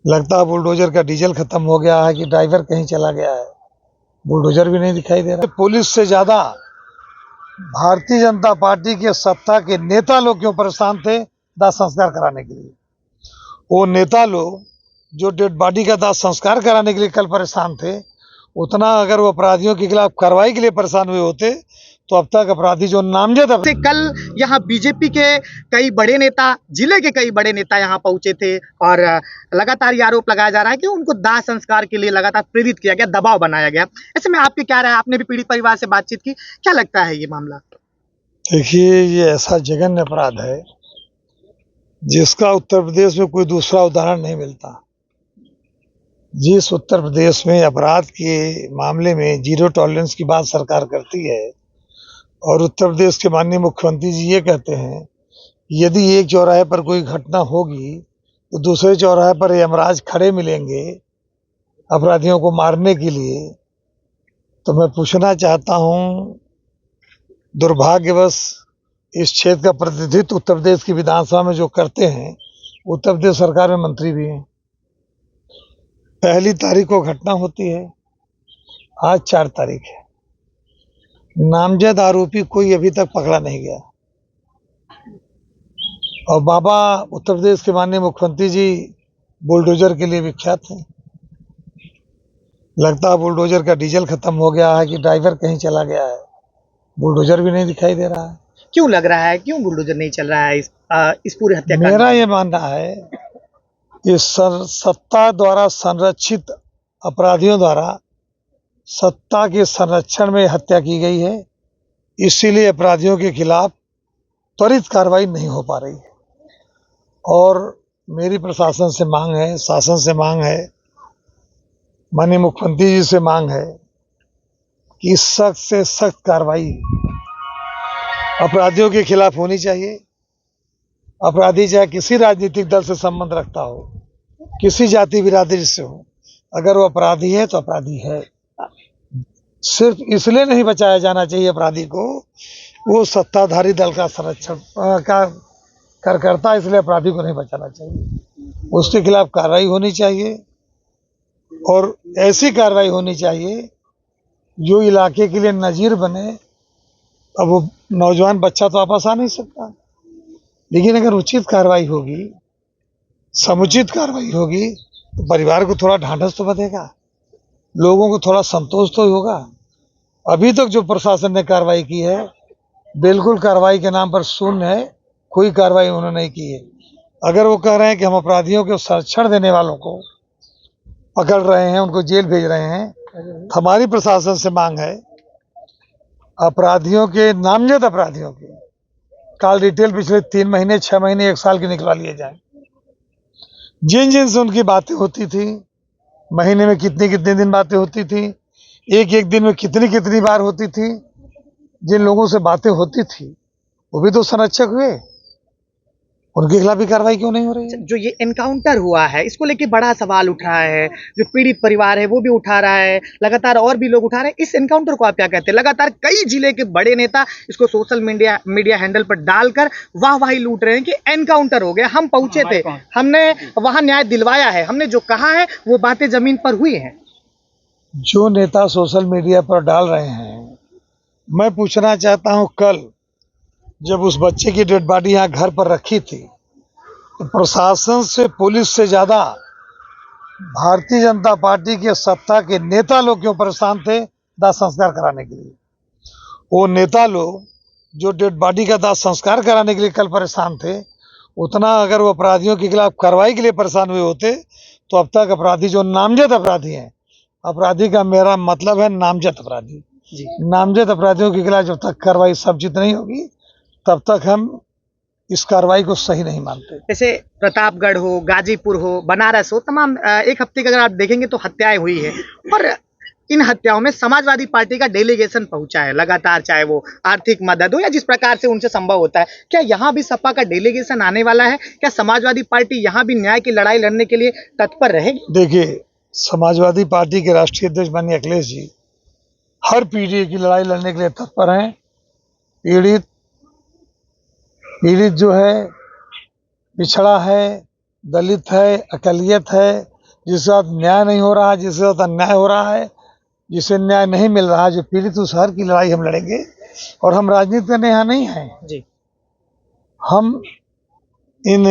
लगता है बुलडोजर का डीजल खत्म हो गया है कि ड्राइवर कहीं चला गया है। बुलडोजर भी नहीं दिखाई दे रहा। पुलिस से ज्यादा भारतीय जनता पार्टी के सत्ता के नेता लोग क्यों परेशान थे दाह संस्कार कराने के लिए। वो नेता लोग जो डेड बॉडी का दाह संस्कार कराने के लिए कल परेशान थे, उतना अगर वो अपराधियों के खिलाफ कार्रवाई के लिए परेशान हुए होते तो अब तक अपराधी जो नामजद से कल यहाँ बीजेपी के कई बड़े नेता, जिले के कई बड़े नेता यहाँ पहुंचे थे और लगातार ये आरोप लगाया जा रहा है कि उनको दाह संस्कार के लिए लगातार प्रेरित किया गया, दबाव बनाया गया। ऐसे में आपकी क्या राय है? आपने भी पीड़ित परिवार से बातचीत की, क्या लगता है ये मामला? देखिए, ये ऐसा जघन्य अपराध है जिसका उत्तर प्रदेश में कोई दूसरा उदाहरण नहीं मिलता। जिस उत्तर प्रदेश में अपराध के मामले में जीरो टॉलरेंस की बात सरकार करती है और उत्तर प्रदेश के माननीय मुख्यमंत्री जी ये कहते हैं, यदि एक चौराहे पर कोई घटना होगी तो दूसरे चौराहे पर यमराज खड़े मिलेंगे अपराधियों को मारने के लिए। तो मैं पूछना चाहता हूं, दुर्भाग्यवश इस क्षेत्र का प्रतिनिधित्व उत्तर प्रदेश की विधानसभा में जो करते हैं, उत्तर प्रदेश सरकार में मंत्री भी हैं। 1 तारीख को घटना होती है, आज 4 तारीख है, नामजद आरोपी कोई अभी तक पकड़ा नहीं गया। और बाबा उत्तर प्रदेश के माननीय मुख्यमंत्री जी बुलडोजर के लिए विख्यात हैं। लगता है बुलडोजर का डीजल खत्म हो गया है कि ड्राइवर कहीं चला गया है। बुलडोजर भी नहीं दिखाई दे रहा है। क्यों लग रहा है, क्यों बुलडोजर नहीं चल रहा है इस पूरे हत्याकांड? मेरा ये मानना है कि सत्ता द्वारा संरक्षित अपराधियों द्वारा सत्ता के संरक्षण में हत्या की गई है, इसीलिए अपराधियों के खिलाफ त्वरित कार्रवाई नहीं हो पा रही है। और मेरी प्रशासन से मांग है, शासन से मांग है, माननीय मुख्यमंत्री जी से मांग है कि सख्त से सख्त कार्रवाई अपराधियों के खिलाफ होनी चाहिए। अपराधी चाहे किसी राजनीतिक दल से संबंध रखता हो, किसी जाति बिरादरी से हो, अगर वो अपराधी है तो अपराधी है। सिर्फ इसलिए नहीं बचाया जाना चाहिए अपराधी को, वो सत्ताधारी दल का संरक्षण का कार्यकर्ता, इसलिए अपराधी को नहीं बचाना चाहिए। उसके खिलाफ कार्रवाई होनी चाहिए और ऐसी कार्रवाई होनी चाहिए जो इलाके के लिए नजीर बने। अब वो नौजवान बच्चा तो वापस आ नहीं सकता, लेकिन अगर उचित कार्रवाई होगी, समुचित कार्रवाई होगी तो परिवार को थोड़ा ढांढस तो बधेगा, लोगों को थोड़ा संतोष तो होगा। अभी तक जो प्रशासन ने कार्रवाई की है, बिल्कुल कार्रवाई के नाम पर शून्य है, कोई कार्रवाई उन्होंने नहीं की है। अगर वो कह रहे हैं कि हम अपराधियों को संरक्षण देने वालों को पकड़ रहे हैं, उनको जेल भेज रहे हैं, हमारी प्रशासन से मांग है अपराधियों के, नामजद अपराधियों के कॉल डिटेल पिछले 3 महीने, 6 महीने, 1 साल के निकलवा लिए जाए। जिन जिन से उनकी बातें होती थी, महीने में कितने कितने दिन बातें होती थी, एक एक दिन में कितनी कितनी बार होती थी, जिन लोगों से बातें होती थी वो भी तो संरक्षक हुए, उनके खिलाफ भी कार्रवाई क्यों नहीं हो रही है? जो ये एनकाउंटर हुआ है, इसको लेके बड़ा सवाल उठ रहा है, जो पीड़ित परिवार है वो भी उठा रहा है, लगातार और भी लोग उठा रहे हैं। इस एनकाउंटर को आप क्या कहते हैं? लगातार कई जिले के बड़े नेता इसको सोशल मीडिया हैंडल पर डालकर वाहवाही लूट रहे हैं कि एनकाउंटर हो गया, हम पहुंचे थे, हमने वहां न्याय दिलवाया है, हमने जो कहा है वो बातें जमीन पर हुई हैं। जो नेता सोशल मीडिया पर डाल रहे हैं, मैं पूछना चाहता हूं, कल जब उस बच्चे की डेड बॉडी यहाँ घर पर रखी थी तो प्रशासन से, पुलिस से ज्यादा भारतीय जनता पार्टी के सत्ता के नेता लोग क्यों परेशान थे दाह संस्कार कराने के लिए। वो नेता लोग जो डेड बॉडी का दाह संस्कार कराने के लिए कल परेशान थे, उतना अगर वो अपराधियों के खिलाफ कार्रवाई के लिए परेशान हुए होते तो अब तक अपराधी जो नामजद अपराधी हैं, अपराधी का मेरा मतलब है नामजद अपराधी, नामजद अपराधियों के खिलाफ जब तक कार्रवाई समुचित नहीं होगी तब तक हम इस कार्रवाई को सही नहीं मानते। जैसे प्रतापगढ़ हो, गाजीपुर हो, बनारस हो, तमाम एक हफ्ते का अगर आप देखेंगे तो हत्याएं हुई है और इन हत्याओं में समाजवादी पार्टी का डेलीगेशन पहुंचा है लगातार, चाहे वो आर्थिक मदद हो या जिस प्रकार से उनसे संभव होता है। क्या यहाँ भी सपा का डेलीगेशन आने वाला है? क्या समाजवादी पार्टी यहाँ भी न्याय की लड़ाई लड़ने के लिए तत्पर रहेगी? देखिए, समाजवादी पार्टी के राष्ट्रीय अध्यक्ष माननीय अखिलेश जी हर पीढ़ी की लड़ाई लड़ने के लिए तत्पर हैं। पीड़ित जो है, पिछड़ा है, दलित है, अकलियत है, जिसके साथ न्याय नहीं हो रहा, जिसके साथ अन्याय हो रहा है, जिसे न्याय नहीं मिल रहा, जो पीड़ित उस हर की लड़ाई हम लड़ेंगे। और हम राजनीति करने यहाँ नहीं हैं, जी। हम इन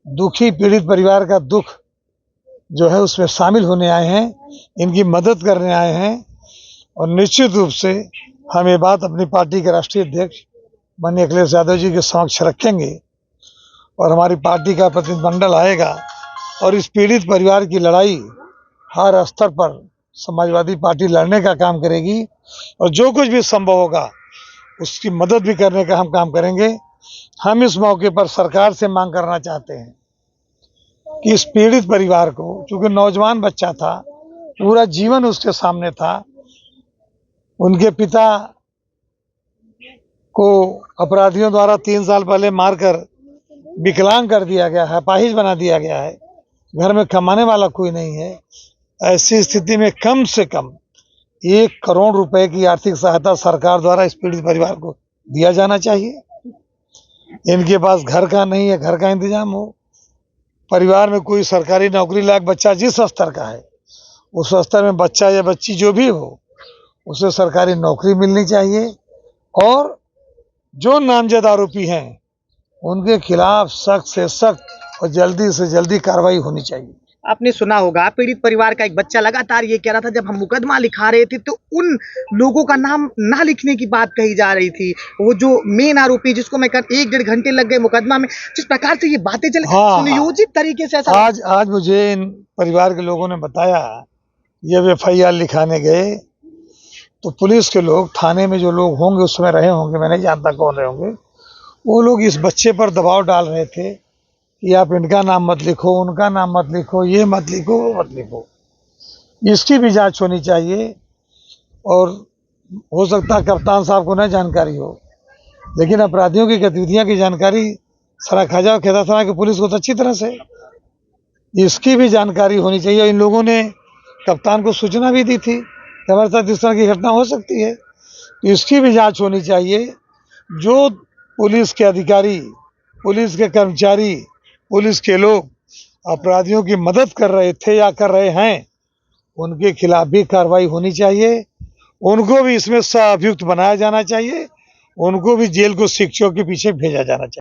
दुखी पीड़ित परिवार का दुख जो है उसमें शामिल होने आए हैं, इनकी मदद करने आए हैं। और निश्चित रूप से हम ये बात अपनी पार्टी के राष्ट्रीय अध्यक्ष माननीय अखिलेश यादव जी के समक्ष रखेंगे और हमारी पार्टी का प्रतिनिधिमंडल आएगा और इस पीड़ित परिवार की लड़ाई हर स्तर पर समाजवादी पार्टी लड़ने का काम करेगी और जो कुछ भी संभव होगा उसकी मदद भी करने का हम काम करेंगे। हम इस मौके पर सरकार से मांग करना चाहते हैं कि इस पीड़ित परिवार को, चूंकि नौजवान बच्चा था, पूरा जीवन उसके सामने था, उनके पिता को अपराधियों द्वारा 3 साल पहले मारकर विकलांग कर दिया गया है, अपाहिज बना दिया गया है, घर में कमाने वाला कोई नहीं है। ऐसी स्थिति में कम से कम 1 करोड़ रुपए की आर्थिक सहायता सरकार द्वारा इस पीड़ित परिवार को दिया जाना चाहिए। इनके पास घर का नहीं है, घर का इंतजाम हो, परिवार में कोई सरकारी नौकरी लायक बच्चा जिस स्तर का है उस स्तर में बच्चा या बच्ची जो भी हो उसे सरकारी नौकरी मिलनी चाहिए और जो नामजद आरोपी हैं उनके खिलाफ सख्त से सख्त और जल्दी से जल्दी कार्रवाई होनी चाहिए। आपने सुना होगा पीड़ित परिवार का एक बच्चा लगातार ये कह रहा था, जब हम मुकदमा लिखा रहे थे तो उन लोगों का नाम ना लिखने की बात कही जा रही थी। वो जो मेन आरोपी जिसको मैं 1-1.5 घंटे लग गए मुकदमा में, जिस प्रकार से ये बातें चले, सुनियोजित तरीके से ऐसा। आज मुझे इन परिवार के लोगों ने बताया, जब FIR लिखाने गए तो पुलिस के लोग, थाने में जो लोग होंगे उसमें रहे होंगे, मैं नहीं जानता कौन रहे होंगे, वो लोग इस बच्चे पर दबाव डाल रहे थे कि आप इनका नाम मत लिखो, उनका नाम मत लिखो, ये मत लिखो, वो मत लिखो। इसकी भी जांच होनी चाहिए और हो सकता है कप्तान साहब को न जानकारी हो, लेकिन अपराधियों की गतिविधियां की जानकारी सराखाजा और खेता थाना की पुलिस को तो अच्छी तरह से, इसकी भी जानकारी होनी चाहिए। इन लोगों ने कप्तान को सूचना भी दी थी कि हमारे साथ इस तरह की घटना हो सकती है, तो इसकी भी जांच होनी चाहिए। जो पुलिस के अधिकारी, पुलिस के कर्मचारी, पुलिस के लोग अपराधियों की मदद कर रहे थे या कर रहे हैं, उनके खिलाफ भी कार्रवाई होनी चाहिए, उनको भी इसमें सह अभियुक्त बनाया जाना चाहिए, उनको भी जेल को शिक्षकों के पीछे भेजा जाना चाहिए।